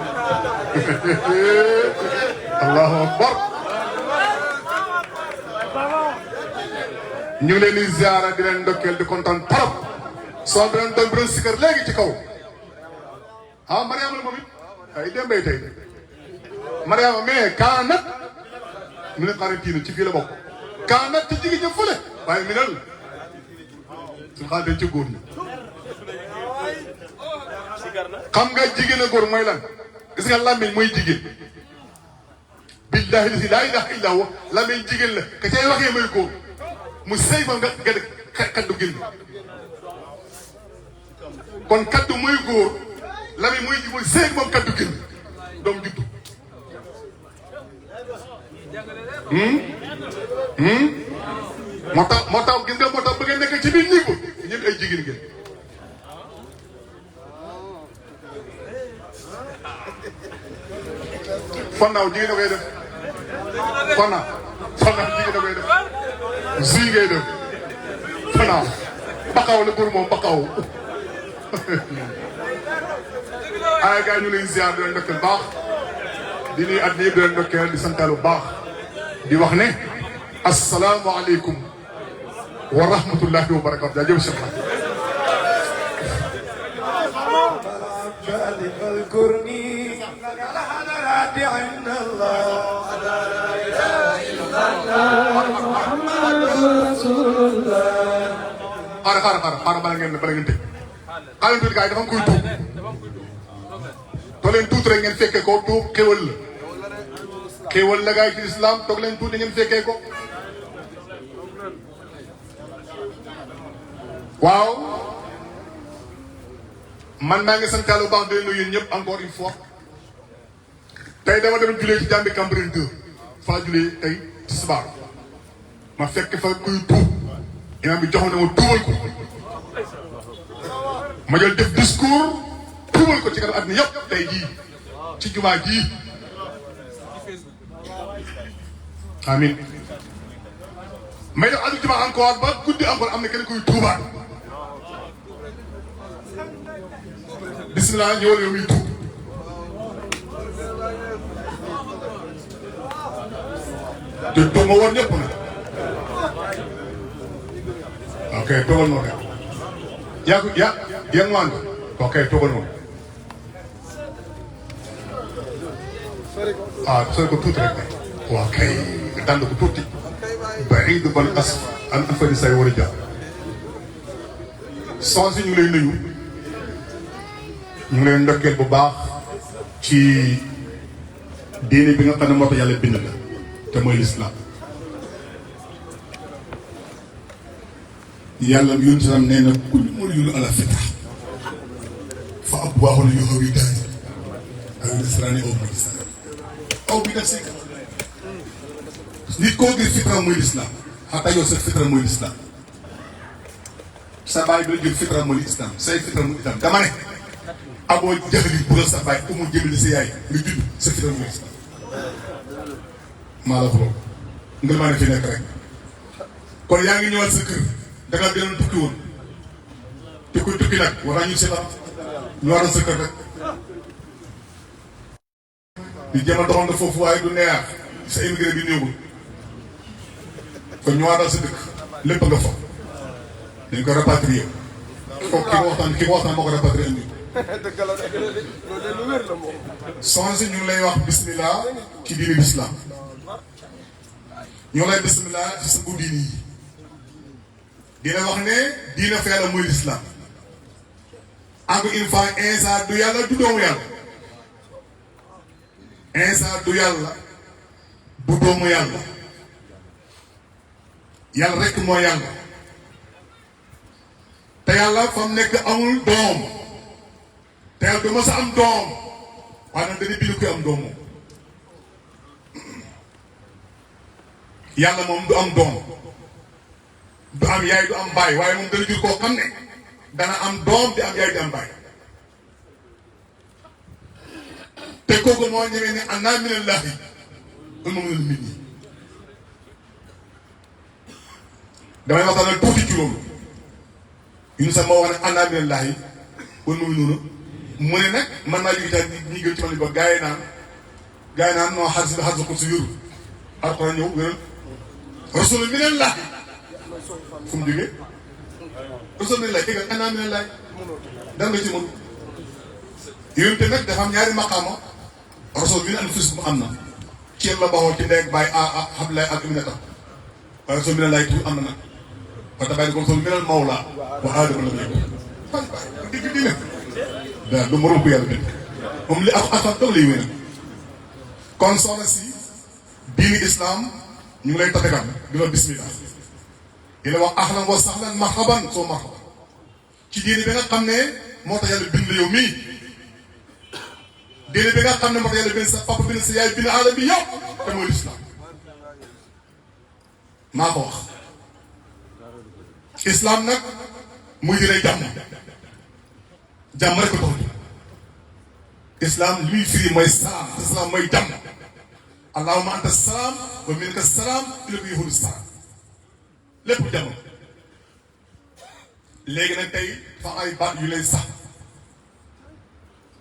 allahu akbar ñu ngi leen di ziara di leen ndokkeel di kontaan trop soo bi leen doon bi doon sikkar léegi ci kaw ah Mariama la moom it ay dembay tey Mariama mais kaa nag mu ne xarantiina ci fii la bokk kaa nag ci jigéen ña fële waaye mi nel suñu xaar ci góor ñi xam nga jigéen a góor mooy lan gis nga làmmiñ mooy jigéen billahi laa ilaha illa huwa làmmiñ jigéen la ka cay waxee mooy góor mu sëy ma nga kaddu génn kon kaddu mooy góor làmmiñ mooy jigéen sëy moom kaddu génn doom juddu moo tax gis nga moo tax ba ngeen nekk ci biir ñi ko ñun ay jigéen ngeen fannaaw jigéen da koy def fannaaw jigéen da koy def zi ngay def fannaaw bakaw la góor moom bakaw ay gars ñu lay ziar di leen ndokkeel baax di nuyu at yëpp di leen ndokkeel di santal bu baax di wax ne asalaamaaleykum wa rahmatullahi wa barakatu jaajëf Cheikh عند الله لا اله الا الله محمد رسول الله xaaral bala ngeen teg xaaral tuuti gars yi dafa am koy tuub toog leen tuuti rek ngeen fekkee ko tuub xéwal la gars yi ci islam toog leen tuuti ngeen fekkee ko waaw man maa ngi sant yàlla bu baax di leen nuyu yéen ñëpp encore une fois tey dama dem julee ci jàmbi Cambérène 2 fa la julee tey ci subaar ma fekk fa kuy tuub imaam bi joxoon na ma tuubal ko ma jël def discours tuubal ko ci kanam àddina yëpp tey jii ci jumaa jii amin may def addu jumaa encore ba guddi encore am na kenn kuy tuubaat bismillah ñëwal yow muy tuub te tuub ma war ñëpp na ok toogal noonu rek yaa ngi wàññi ok toogal noonu ah sori ko tuuti rek waaw kay nga dànd ko tuuti ba'iid bal asf an anfani say war a jàpp sans ñu ngi lay nuyu ñu ngi leen ndokkeel bu baax ci diine bi nga xam ne moo tax yàlla bind la te mooy lislaam yàlla yónni salaam nee na kullu mawludin ala fitra fa abwaahu yuhawwidaanihi aw yunasiraanihi aw yumajjisaanihi aw bi nafsika nit koo gis fitra mooy lislaam xataa yow sa fitra mooy lislaam sa baay bi la jël fitra mooy lislaam say fitra mooy lislaam dama ne aboo jaxli bu la sa baay amul jëmale sa yaay nga judd sa fitra mooy lislaam maa la ko loolu nga maa ne fi nekk rek kon yaa ngi ñëwaat sa kër da nga gënoon tukki woon te kuy tukki nag war naa ñu seetaan ñu waral sa kër rek di jéem a doxal nga foofu waaye du neex sa immigré bi néewul kon ñu waral sa dëkk lépp nga fa dañ ko rapatrier kooku ki ko waxtaan moo ko rapatrier indi soxna si ñu ngi lay wax bismillah ci diine l'islam ñu ngi lay bismillah ci sa bu diine yi dina wax ne diina fa yàlla mooy l'islam encore une fois Insa du yàlla du doomu yàlla Insa du yàlla du doomu yàlla yàlla rekk mooy yàlla te yàlla fa mu nekk amul doom te yàlla du ma sa am doom waaye nag dañuy bind koy am doom moom yàlla moom du am doom du am yaay du am baay waaye moom dana jur koo xam ne dana am doom di am yaay di am baay te kooku moo ñëwee ne ana minallahi moom la nit ñi damay waxtaan tuuti ci loolu yu sax moo wax ne ana minallahi kon moom noonu mu ne nag man naa jóge tax ñi gën ci man ba gaa yi naan noo xar si ko si yóru alxuraan ñëw wéral rasul minallahi fu mu jógee rasul minallahi dégg nga ana minallahi dan nga ci mën yonente nag dafa am ñaari maqaama rasul min anfusikum am na ci la baxoo ci ndeeg bàyyi Abdoulaye ak Aminata waaye rasul minallahi tu am na nag parce que bàyyi ko rasul minal mawla wa aadama la nekk fan bàyyi digg dina daa du moroom bu yàlla bind moom li ak toog lay wéy kon soxna si diini islam ñu ngi lay tatagal di la bismillah di la wax ahlan wa sahlan marhaban soo marhaban ci diini bi nga xam ne moo tax yàlla bind la yow mii diini bi nga xam ne moo tax yàlla bind sa papa bind sa yaay bind alam bi yëpp te mooy l'islam maa ko wax islam nag muy diine jàmm rek ko tax islam li muy firi mooy salaam islam mooy jàmm allahumma anta salaam wa minka salaam ilayka yahudu salaam lépp jàmm léegi nag tey fa ay baat yu lay sax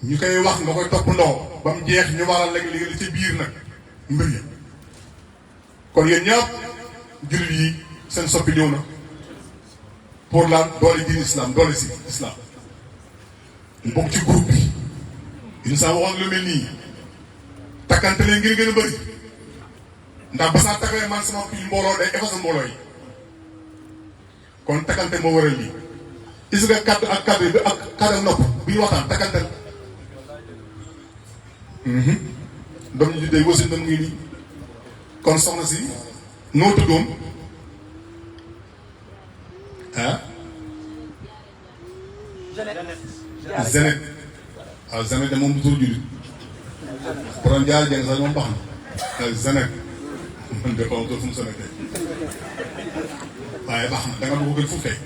ñu koy wax nga koy toppandoo ba mu jeex ñu waral léegi li ci biir nag mbir yi kon yéen ñëpp jullit yi seen soppi ñëw na pour la doole diin islam doole si islam ñu bokk ci groupe bi une saa waxoon lu mel nii takkante leen ngir gën a bëri ndax ba saa takkale man sama fii mbooloo day effacer mbooloo yi kon takkante moo waral lii gis nga kaddu ak kaddu bi ak kaddu nopp bi ñu waxtaan takkante la doom ñu day wasin doon ngi nii kon soxna si noo tuddoon ah Zenet waaw Zenet de moom du tur jullit borom jaar jeng sax moom baax na Zenet man de xaw ma fu mu sonné tey waaye baax na da nga bëgg gën fu tey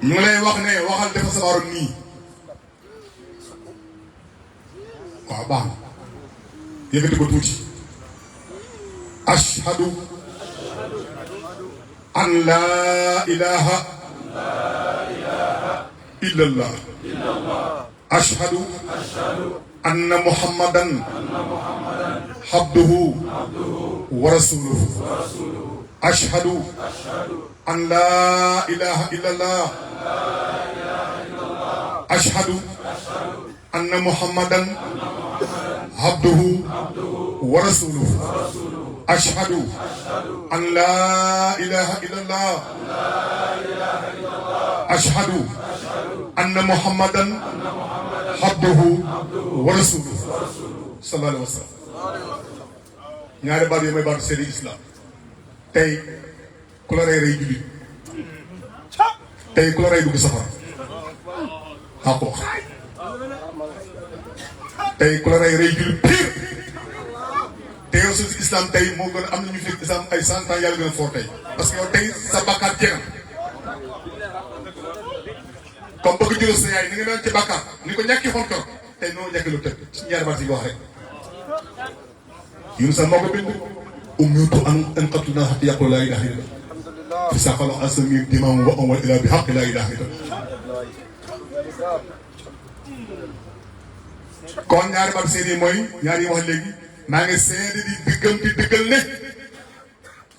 ñu ngi lay wax ne waxal dafa sabaroon nii waaw baax na yëkkati ko tuuti ashhadu an laa ilaha illallah ashhadu anna muhammadan abduhu wa rasuluhu ashhadu an laa ilaha illallah ashhadu anna muhammadan abduhu wa rasuluhu ashhadu an laa ilaha illallah ashhadu anna muhammadan abduhu wa rasuluhu sallallahu alayhi wa sallam ñaari baat yi may baatu seede islam tey ku la rey jullit tey ku la rey dugg safara xaa ko wax tey ku la rey jullit pire te yow suñu islam tey moo gën a am na ñu fi islam ay 100 ans yàlla gën a fort tey parce que yow tey sa bàkkaar jeexam comme bëgg jël sa yaay ni nga doon ci bàkkaar ni ko ñàkki xoon ko tey noonu ñàkki lu tëdd ci ñaari baat yi nga wax rek Yunus moo ko bind umirtu an qatula hatta yaqula laa ilaaha illallah fi saqalo asmi dimam wa awal ila bi haqq laa ilaaha illallah kon ñaari baat seen yi mooy ñaari yi wax léegi maa ngi seede di dëggal ne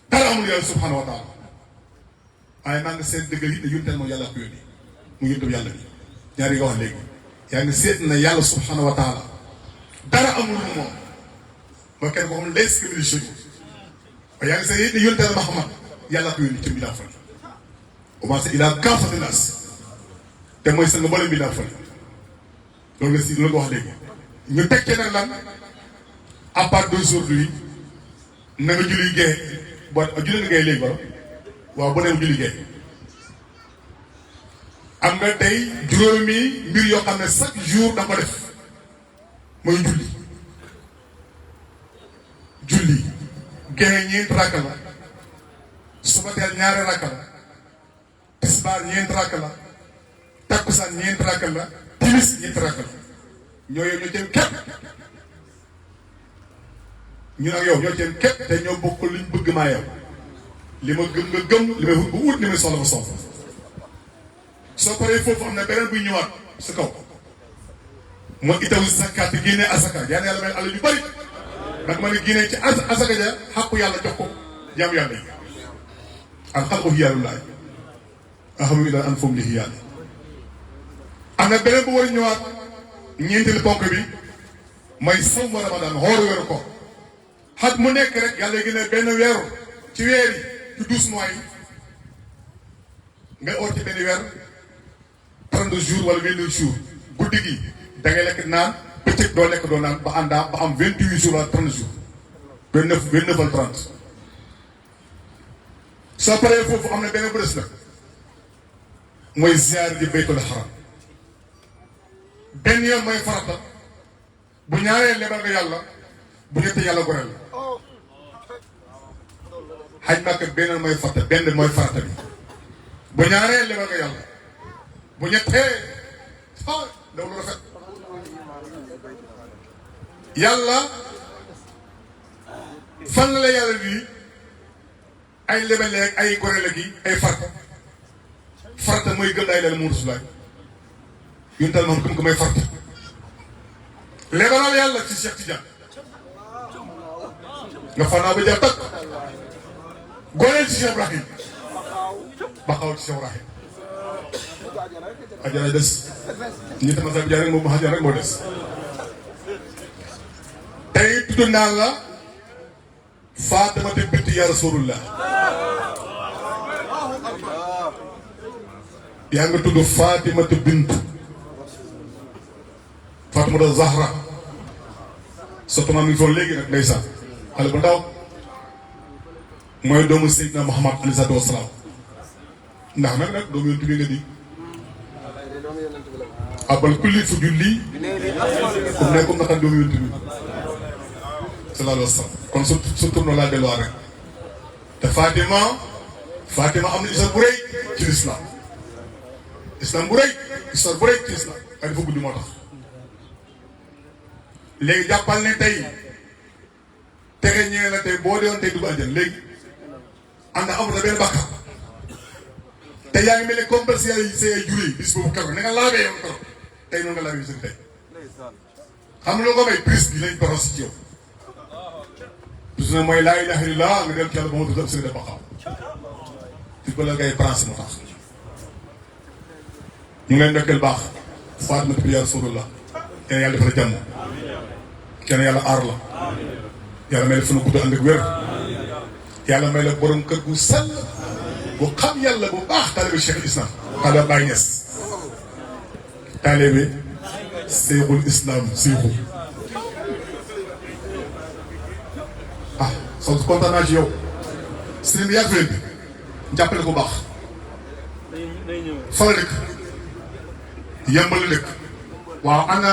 dara amul yàlla subhanahu wa taala waaye maa ngi seede dëggal yi ne yuntal moom yàlla ko yónni mu yuntal yàlla bi ñaari yi nga wax léegi yaa ngi seet na yàlla subhanahu wa taala dara amul lu moom ba kenn ko xam ne laysa kamithlihi shay'un waaye yaa ngi seet ne yuntal Muhammad yàlla ko yónni ci mbindaa fal commencé ilaa kaafati naas te mooy sa nga mboolem mbindaa fal loolu la si loolu nga wax léegi ñu teg ci nag lan à part d'aujourd'hui na nga julli gee boo julli nga gee léegi ba waaw bu ne julli gee am nga tey juróomi mbir yoo xam ne chaque jour da ko def mooy julli gee ñeent rakk la suba teel ñaari rakk la tisbaar ñeent rakk la takkusaan ñeent rakk la timis ñeent rakk la ñoo jëm képp ñu nag yow ñoo jëm képp te ñoo bokk liñ bëgg maa yow li ma gëm nga gëm li may wut bu wut li may soxla ba soxla soo paree foofu am na beneen buy ñëwaat sa kaw mooy itawu zakat génnee asaka yàlla yàlla may àll yu bëri ndax ma ne génnee ci asaka ja xàqu yàlla jox ko jaam yàlla yi am xalqu hiyaalullaah axamu ilaa anfum li hiyaal am na beneen bu war a ñëwaat ñeenteelu ponk bi mooy sawmu Ramadan xoor weeru ko xat mu nekk rek yàlla génne benn weeru ci weer yi ci 12 mois yi nga oor ci benn weer 32 jours wala 29 jours guddi gi da ngay lekk naan bëccëg doo lekk doo naan ba àndaa ba am 28 jours wala 30 jours 29 wala 30 soo paree foofu am na benn bu des nag mooy ziyaar ji baytul haram benn yoon mooy farata bu ñaaree lebal nga yàlla bu ñettee yàlla goreel la xaj Makka benn mooy farata benn mooy farata bi bu ñaaree lebal nga yàlla bu ñettee ndaw lu rafet yàlla fan la yàlla di ay lebaleeg ay goreel gi ay farata mooy gëm daay leel mu Rasulaay yuntal moom comme que may farata lebalal yàlla ci Cheikh Tidiane nga fanaa ba jar takk goreel ci Cheikh Ibrahim baxaw ci Cheikh Ibrahim ajara des ñi tama sa jaar rek moom ajara rek moo des tey tudd naa la Faatimata bint ya Rasulullah yaa nga tudd Faatimata bint Faatimata Zahra soto ma mi ngi foon léegi nag ndeysaan xale bu ndaw mooy doomu Seydina Muhammad alayhi salaatu wasalaam ndax nag doomu yonent bi nga di abal kulli fu julli comme ne comme naka doomu yonent bi sallallahu alayhi wa sallam kon su tourno laa delluwaat rek te Fatima am na histoire bu rëy ci l'islam bu rëy histoire bu rëy ci l'islam ay dafa guddi moo tax léegi jàppal ne tey texe ñëwee la tey boo deewoon tey dugg àjjana léegi ànd ak amul benn bàkkaar te yaa ngi mel ne comme si ay say ay jur yi bis boobu keroog na nga laabee yoon keroog tey noonu nga laabee seen tey xam nga loo ko may prise bi lañ boros ci yow bis na mooy laa ilaaha illallaah nga dem ci yàlla ba ma tudd ab sëriñ de baqaaw bis ba la ngay France moo tax ñu ngi leen ndokkeel baax Faatimata bi yaa Rasulullah kenn yàlla defal jàmm kenn yàlla aar la yàlla may la fan gudd ànd ak wér yàlla may la borom kër gu sell bu xam yàlla bu baax taalibe Cheikh Islam taalibe Baye Niass taalibe Seyxul Islam Seyxu ah soo kontaan naa ci yow sëñ bi yàgg leen bi jàppale ko baax fa la dëkk yëmbal la dëkk waaw ana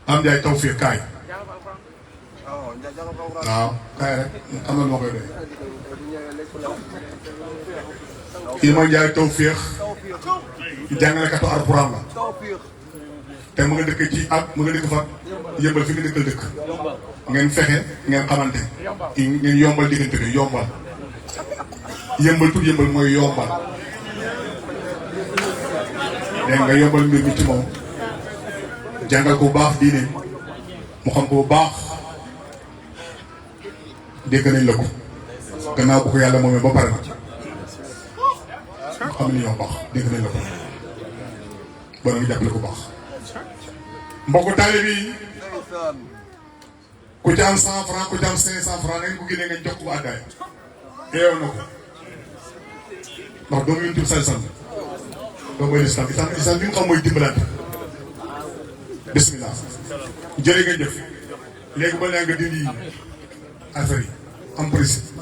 Am Ndiaye taw fii kaay waaw kaay rek am na lu ma koy doy kii mooy Ndiaye taw féex jàngalekatu Alxuraan la te mu nga dëkk ci ak mu nga dëkk fa yëmbal fi nga dëkkal dëkk ngeen fexe ngeen xamante ngeen yombal diggante bi yombal yëmbal tur yëmbal mooy yombal dégg nga yombal mbir mi ci moom jàngal ko bu baax diine mu xam ko bu baax dégg nañ la ko gannaaw bu ko yàlla moomee ba pare nag xam ni ñoo baax dégg nañ la ko ba nga jàppale ko baax mbokku taalibe yi ku ci am 100 francs ku ci am 500 francs ngeen ko génnee ngeen jox ko àddaay teew na ko ndax doomu yonent bi sallallahu alayhi wasallam doomu mooy lislaam islam bi nga xam mooy dimbalante bismillah jërë ngeen jëf léegi ba léegi nga dindi affaire yi am précis